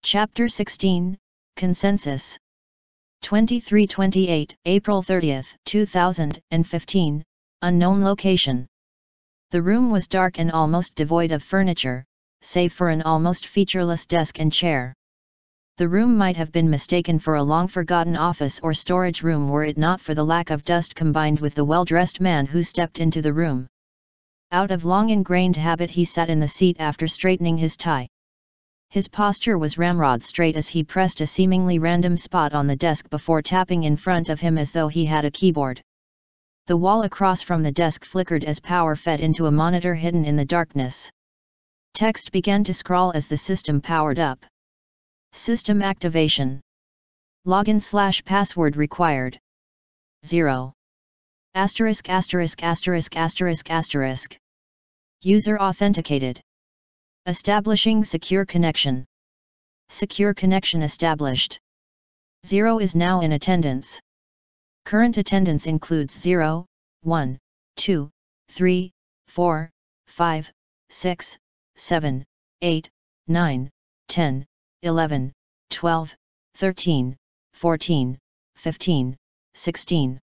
Chapter 16, Consensus. 2328, April 30, 2015, Unknown location. The room was dark and almost devoid of furniture, save for an almost featureless desk and chair. The room might have been mistaken for a long-forgotten office or storage room were it not for the lack of dust combined with the well-dressed man who stepped into the room. Out of long-ingrained habit he sat in the seat after straightening his tie. His posture was ramrod straight as he pressed a seemingly random spot on the desk before tapping in front of him as though he had a keyboard. The wall across from the desk flickered as power fed into a monitor hidden in the darkness. Text began to scroll as the system powered up. System activation. Login/password required. 0. ******************* User authenticated. Establishing secure connection. Secure connection established. 0 is now in attendance. Current attendance includes 0, 1, 2, 3, 4, 5, 6, 7, 8, 9, 10, 11, 12, 13, 14, 15, 16.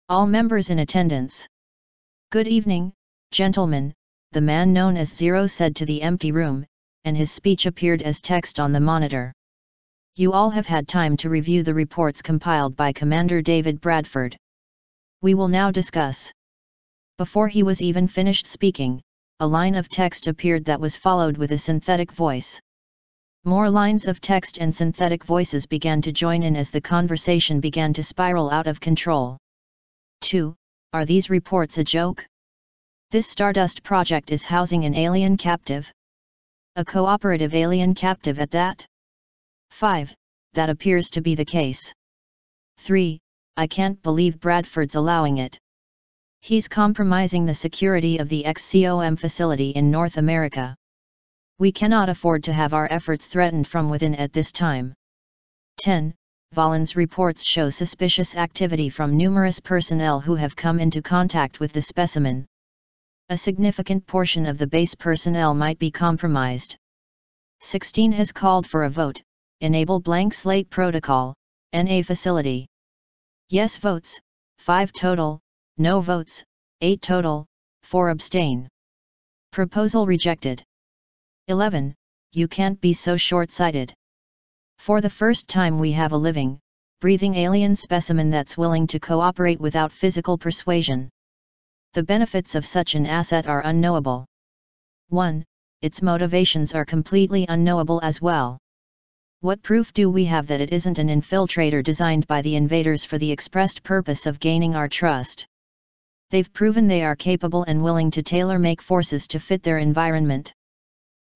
All members in attendance. Good evening, gentlemen, the man known as Zero said to the empty room, and his speech appeared as text on the monitor. You all have had time to review the reports compiled by Commander David Bradford. We will now discuss. Before he was even finished speaking, a line of text appeared that was followed with a synthetic voice. More lines of text and synthetic voices began to join in as the conversation began to spiral out of control. 2. Are these reports a joke? This Stardust project is housing an alien captive? A cooperative alien captive at that? 5. That appears to be the case. 3. I can't believe Bradford's allowing it. He's compromising the security of the XCOM facility in North America. We cannot afford to have our efforts threatened from within at this time. 10. Valen's reports show suspicious activity from numerous personnel who have come into contact with the specimen. A significant portion of the base personnel might be compromised. 16 has called for a vote, enable blank slate protocol, NA facility. Yes votes, 5 total, no votes, 8 total, 4 abstain. Proposal rejected. 11. You can't be so short-sighted. For the first time we have a living, breathing alien specimen that's willing to cooperate without physical persuasion. The benefits of such an asset are unknowable. 1. Its motivations are completely unknowable as well. What proof do we have that it isn't an infiltrator designed by the invaders for the expressed purpose of gaining our trust? They've proven they are capable and willing to tailor-make forces to fit their environment.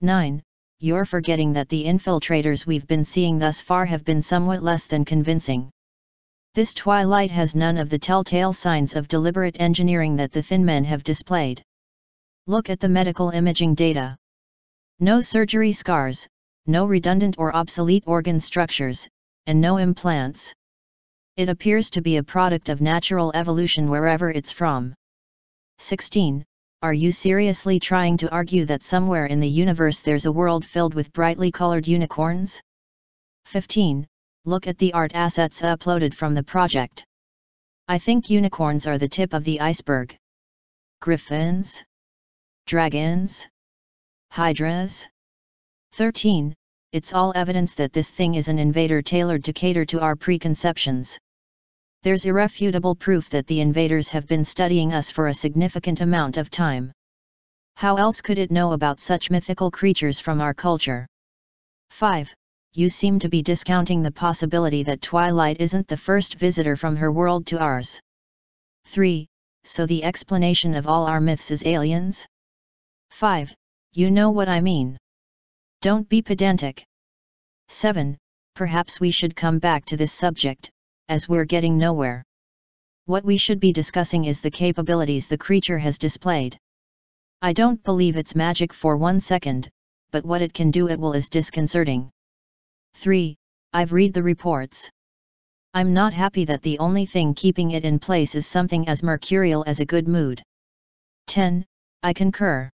9. You're forgetting that the infiltrators we've been seeing thus far have been somewhat less than convincing. This twilight has none of the telltale signs of deliberate engineering that the Thin Men have displayed. Look at the medical imaging data. No surgery scars, no redundant or obsolete organ structures, and no implants. It appears to be a product of natural evolution wherever it's from. 16. Are you seriously trying to argue that somewhere in the universe there's a world filled with brightly colored unicorns? 15. Look at the art assets uploaded from the project. I think unicorns are the tip of the iceberg. Griffins? Dragons? Hydras? 13. It's all evidence that this thing is an invader tailored to cater to our preconceptions. There's irrefutable proof that the invaders have been studying us for a significant amount of time. How else could it know about such mythical creatures from our culture? 5. You seem to be discounting the possibility that Twilight isn't the first visitor from her world to ours. 3. So the explanation of all our myths is aliens? 5. You know what I mean. Don't be pedantic. 7. Perhaps we should come back to this subject, as we're getting nowhere. What we should be discussing is the capabilities the creature has displayed. I don't believe it's magic for 1 second, but what it can do at will is disconcerting. 3. I've read the reports. I'm not happy that the only thing keeping it in place is something as mercurial as a good mood. 10. I concur.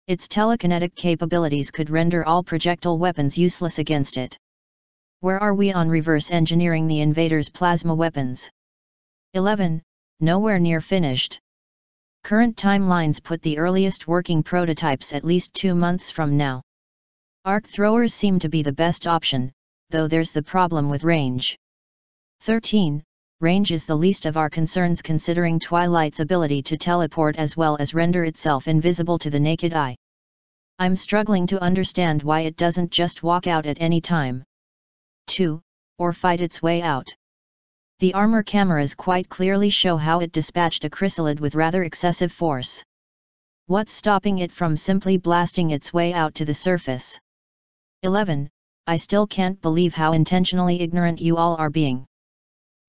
Its telekinetic capabilities could render all projectile weapons useless against it. Where are we on reverse engineering the invaders' plasma weapons? 11. Nowhere near finished. Current timelines put the earliest working prototypes at least 2 months from now. Arc throwers seem to be the best option, though there's the problem with range. 13. Range is the least of our concerns considering Twilight's ability to teleport as well as render itself invisible to the naked eye. I'm struggling to understand why it doesn't just walk out at any time. 2. Or fight its way out. The armor cameras quite clearly show how it dispatched a chrysalid with rather excessive force. What's stopping it from simply blasting its way out to the surface? 11. I still can't believe how intentionally ignorant you all are being.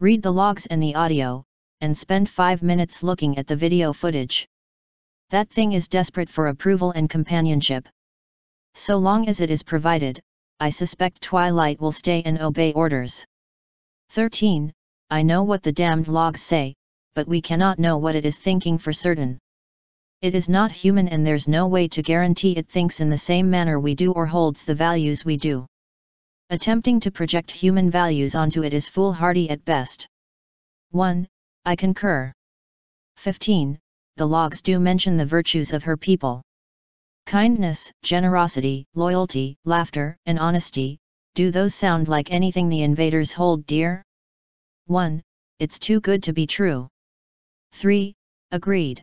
Read the logs and the audio, and spend 5 minutes looking at the video footage. That thing is desperate for approval and companionship. So long as it is provided, I suspect Twilight will stay and obey orders. 13. I know what the damned logs say, but we cannot know what it is thinking for certain. It is not human and there's no way to guarantee it thinks in the same manner we do or holds the values we do. Attempting to project human values onto it is foolhardy at best. 1. I concur. 15. The logs do mention the virtues of her people. Kindness, generosity, loyalty, laughter, and honesty, do those sound like anything the invaders hold dear? 1. It's too good to be true. 3. Agreed.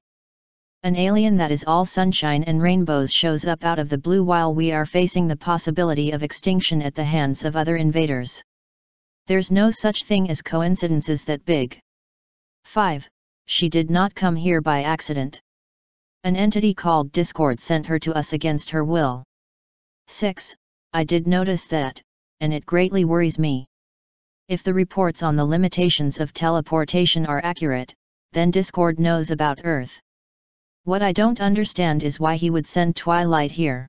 An alien that is all sunshine and rainbows shows up out of the blue while we are facing the possibility of extinction at the hands of other invaders. There's no such thing as coincidences that big. 5. She did not come here by accident. An entity called Discord sent her to us against her will. 6. I did notice that, and it greatly worries me. If the reports on the limitations of teleportation are accurate, then Discord knows about Earth. What I don't understand is why he would send Twilight here.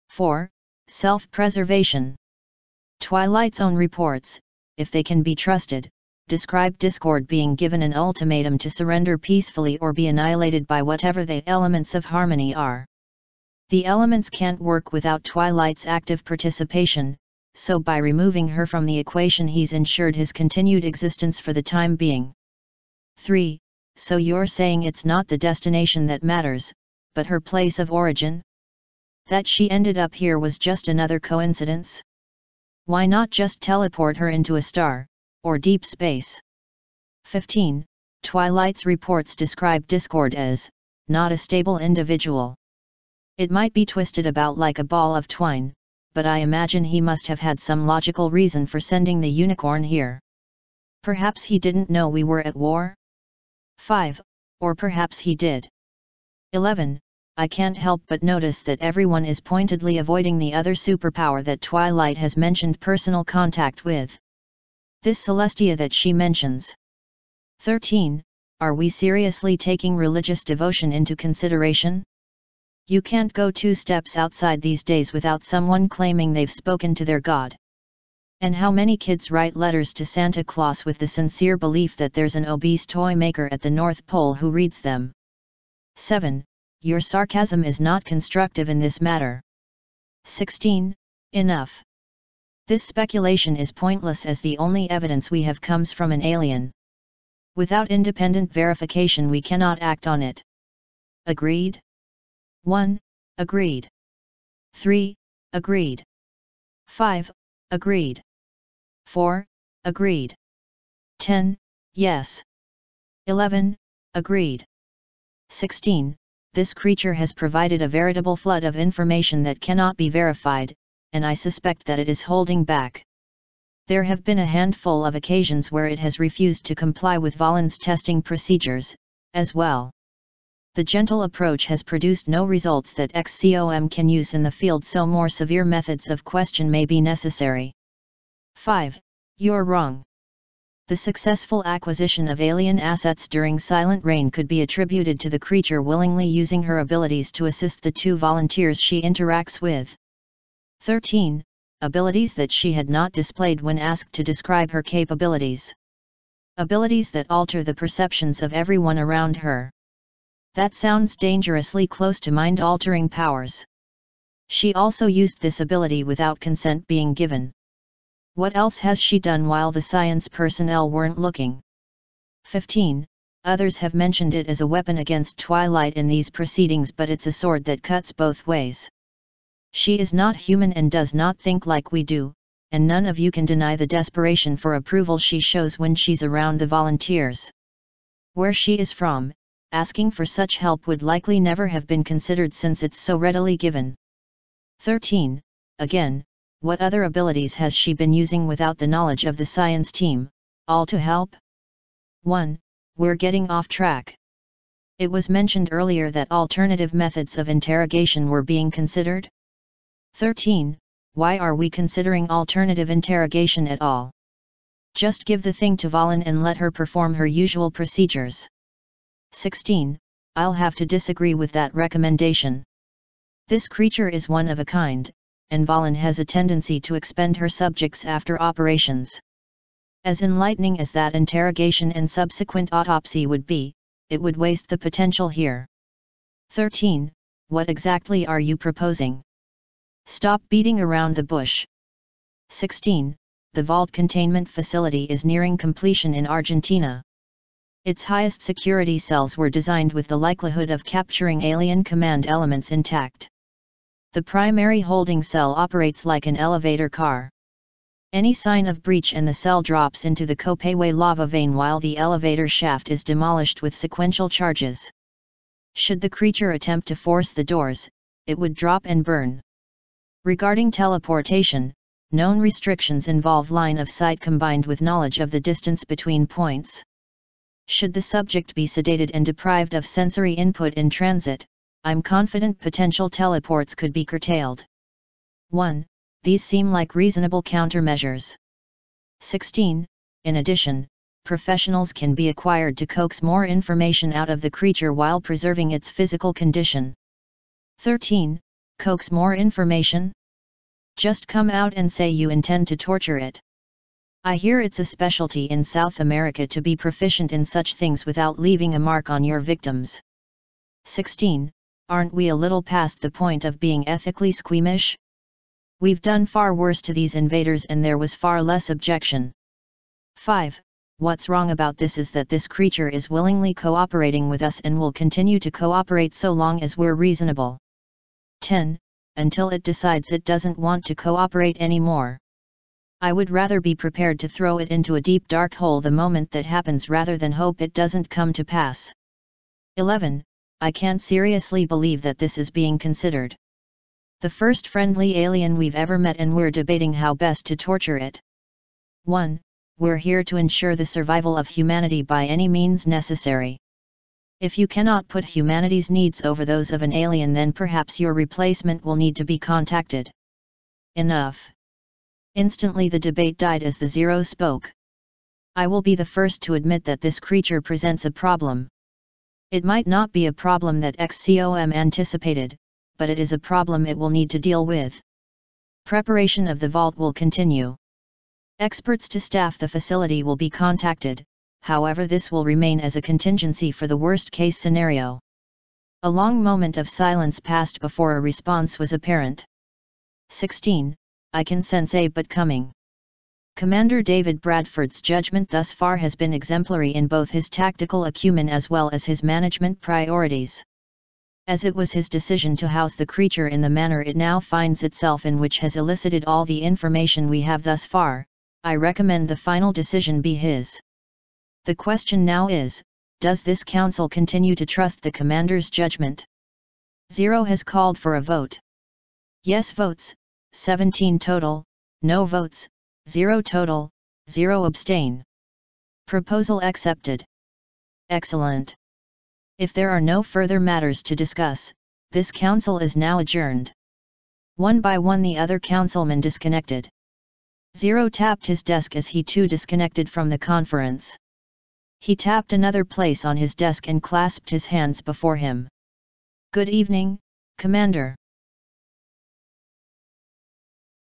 4. Self-preservation. Twilight's own reports, if they can be trusted, describe Discord being given an ultimatum to surrender peacefully or be annihilated by whatever the elements of harmony are. The elements can't work without Twilight's active participation, so by removing her from the equation he's ensured his continued existence for the time being. 3. So you're saying it's not the destination that matters, but her place of origin? That she ended up here was just another coincidence? Why not just teleport her into a star, or deep space? 15. Twilight's reports describe Discord as, not a stable individual. It might be twisted about like a ball of twine, but I imagine he must have had some logical reason for sending the unicorn here. Perhaps he didn't know we were at war? 5. Or perhaps he did. 11. I can't help but notice that everyone is pointedly avoiding the other superpower that Twilight has mentioned personal contact with. This Celestia that she mentions. 13. Are we seriously taking religious devotion into consideration? You can't go 2 steps outside these days without someone claiming they've spoken to their god. And how many kids write letters to Santa Claus with the sincere belief that there's an obese toy maker at the North Pole who reads them? 7. Your sarcasm is not constructive in this matter. 16. Enough. This speculation is pointless as the only evidence we have comes from an alien. Without independent verification we cannot act on it. Agreed? 1. Agreed. 3. Agreed. 5. Agreed. 4. Agreed. 10. Yes. 11. Agreed. 16. This creature has provided a veritable flood of information that cannot be verified, and I suspect that it is holding back. There have been a handful of occasions where it has refused to comply with Valen's testing procedures, as well. The gentle approach has produced no results that XCOM can use in the field, so more severe methods of question may be necessary. 5. You're wrong. The successful acquisition of alien assets during Silent Reign could be attributed to the creature willingly using her abilities to assist the 2 volunteers she interacts with. 13. Abilities that she had not displayed when asked to describe her capabilities. Abilities that alter the perceptions of everyone around her. That sounds dangerously close to mind-altering powers. She also used this ability without consent being given. What else has she done while the science personnel weren't looking? 15. Others have mentioned it as a weapon against Twilight in these proceedings, but it's a sword that cuts both ways. She is not human and does not think like we do, and none of you can deny the desperation for approval she shows when she's around the volunteers. Where she is from, asking for such help would likely never have been considered since it's so readily given. 13. Again, what other abilities has she been using without the knowledge of the science team, all to help? 1. We're getting off track. It was mentioned earlier that alternative methods of interrogation were being considered. 13. Why are we considering alternative interrogation at all? Just give the thing to Valen and let her perform her usual procedures. 16. I'll have to disagree with that recommendation. This creature is one of a kind, and Valen has a tendency to expend her subjects after operations. As enlightening as that interrogation and subsequent autopsy would be, it would waste the potential here. 13. What exactly are you proposing? Stop beating around the bush. 16. The vault containment facility is nearing completion in Argentina. Its highest security cells were designed with the likelihood of capturing alien command elements intact. The primary holding cell operates like an elevator car. Any sign of breach and the cell drops into the Copeway lava vein while the elevator shaft is demolished with sequential charges. Should the creature attempt to force the doors, it would drop and burn. Regarding teleportation, known restrictions involve line of sight combined with knowledge of the distance between points. Should the subject be sedated and deprived of sensory input in transit, I'm confident potential teleports could be curtailed. 1. These seem like reasonable countermeasures. 16. In addition, professionals can be acquired to coax more information out of the creature while preserving its physical condition. 13. Coax more information? Just come out and say you intend to torture it. I hear it's a specialty in South America to be proficient in such things without leaving a mark on your victims. 16. Aren't we a little past the point of being ethically squeamish? We've done far worse to these invaders and there was far less objection. 5. What's wrong about this is that this creature is willingly cooperating with us and will continue to cooperate so long as we're reasonable. 10. Until it decides it doesn't want to cooperate anymore. I would rather be prepared to throw it into a deep dark hole the moment that happens rather than hope it doesn't come to pass. 11. I can't seriously believe that this is being considered. The first friendly alien we've ever met and we're debating how best to torture it. 1. We're here to ensure the survival of humanity by any means necessary. If you cannot put humanity's needs over those of an alien, then perhaps your replacement will need to be contacted. Enough. Instantly the debate died as the Zero spoke. I will be the first to admit that this creature presents a problem. It might not be a problem that XCOM anticipated, but it is a problem it will need to deal with. Preparation of the vault will continue. Experts to staff the facility will be contacted, however this will remain as a contingency for the worst-case scenario. A long moment of silence passed before a response was apparent. 16. I can sense a but coming. Commander David Bradford's judgment thus far has been exemplary in both his tactical acumen as well as his management priorities. As it was his decision to house the creature in the manner it now finds itself in, which has elicited all the information we have thus far, I recommend the final decision be his. The question now is, does this council continue to trust the commander's judgment? Zero has called for a vote. Yes votes, 17 total, no votes, 0 total, 0 abstain. Proposal accepted. Excellent. If there are no further matters to discuss, this council is now adjourned. One by one the other councilmen disconnected. Zero tapped his desk as he too disconnected from the conference. He tapped another place on his desk and clasped his hands before him. Good evening, Commander.